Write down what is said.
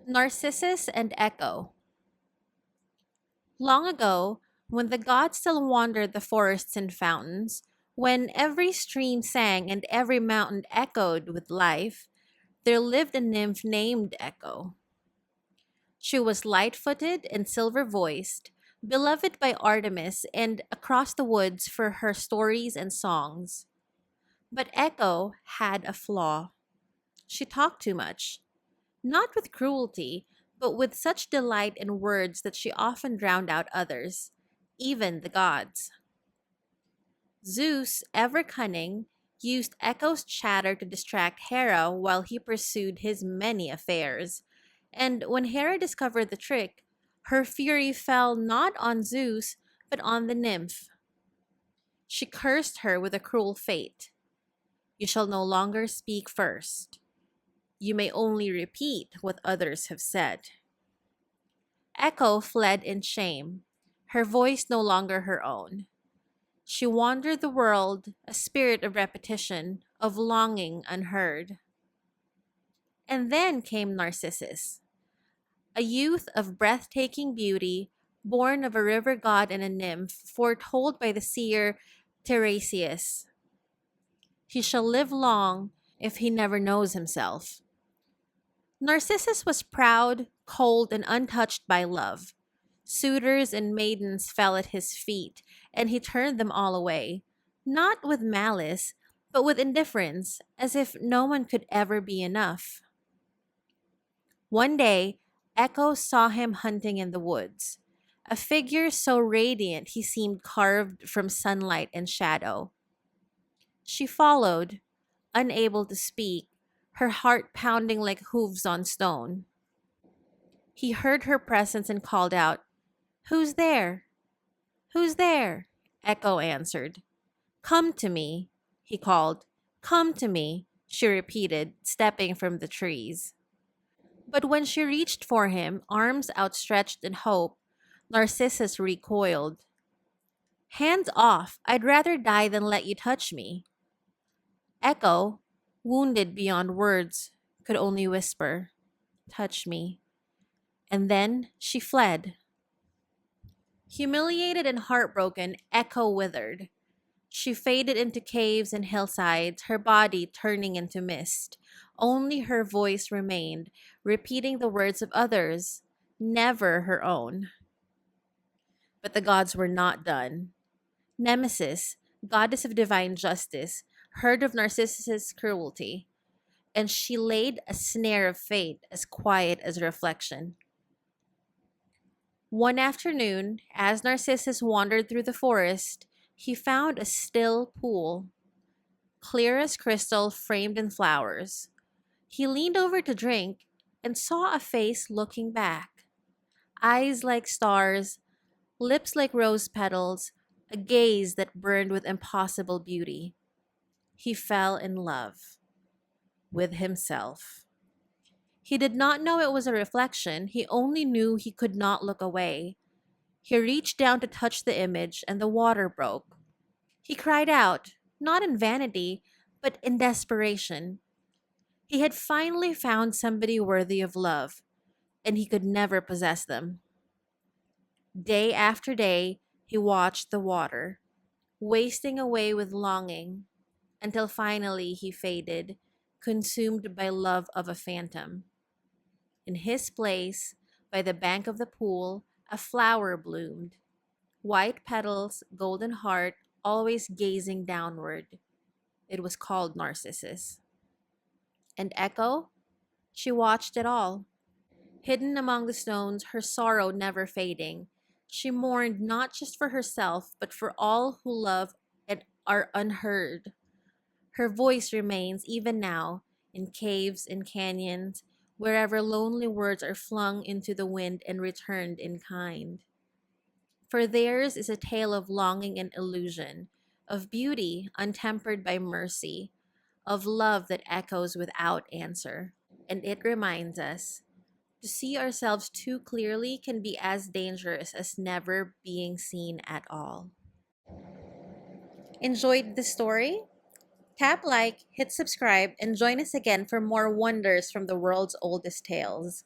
Narcissus and Echo. Long ago, when the gods still wandered the forests and fountains, when every stream sang and every mountain echoed with life, there lived a nymph named Echo. She was light footed and silver voiced, beloved by Artemis and across the woods for her stories and songs. But Echo had a flaw. She talked too much. Not with cruelty, but with such delight in words that she often drowned out others, even the gods. Zeus, ever cunning, used Echo's chatter to distract Hera while he pursued his many affairs. And when Hera discovered the trick, her fury fell not on Zeus, but on the nymph. She cursed her with a cruel fate. You shall no longer speak first. You may only repeat what others have said. Echo fled in shame, her voice no longer her own. She wandered the world, a spirit of repetition, of longing unheard. And then came Narcissus, a youth of breathtaking beauty, born of a river god and a nymph, foretold by the seer Tiresias. He shall live long if he never knows himself. Narcissus was proud, cold, and untouched by love. Suitors and maidens fell at his feet, and he turned them all away, not with malice, but with indifference, as if no one could ever be enough. One day, Echo saw him hunting in the woods, a figure so radiant he seemed carved from sunlight and shadow. She followed, unable to speak, her heart pounding like hooves on stone. He heard her presence and called out, "Who's there? Who's there?" Echo answered. "Come to me," he called. "Come to me," she repeated, stepping from the trees. But when she reached for him, arms outstretched in hope, Narcissus recoiled. "Hands off! I'd rather die than let you touch me." Echo, wounded beyond words, could only whisper, "Touch me." And then she fled. Humiliated and heartbroken, Echo withered. She faded into caves and hillsides, her body turning into mist. Only her voice remained, repeating the words of others, never her own. But the gods were not done. Nemesis, goddess of divine justice, heard of Narcissus' cruelty, and she laid a snare of fate as quiet as reflection. One afternoon, as Narcissus wandered through the forest, he found a still pool, clear as crystal framed in flowers. He leaned over to drink and saw a face looking back, eyes like stars, lips like rose petals, a gaze that burned with impossible beauty. He fell in love with himself. He did not know it was a reflection, he only knew he could not look away. He reached down to touch the image, and the water broke. He cried out, not in vanity, but in desperation. He had finally found somebody worthy of love, and he could never possess them. Day after day, he watched the water, wasting away with longing, until finally he faded, consumed by love of a phantom. In his place, by the bank of the pool, a flower bloomed. White petals, golden heart, always gazing downward. It was called Narcissus. And Echo? She watched it all. Hidden among the stones, her sorrow never fading. She mourned not just for herself, but for all who love and are unheard. Her voice remains even now, in caves and canyons, wherever lonely words are flung into the wind and returned in kind. For theirs is a tale of longing and illusion, of beauty untempered by mercy, of love that echoes without answer. And it reminds us to see ourselves too clearly can be as dangerous as never being seen at all. Enjoyed the story? Tap like, hit subscribe, and join us again for more wonders from the world's oldest tales.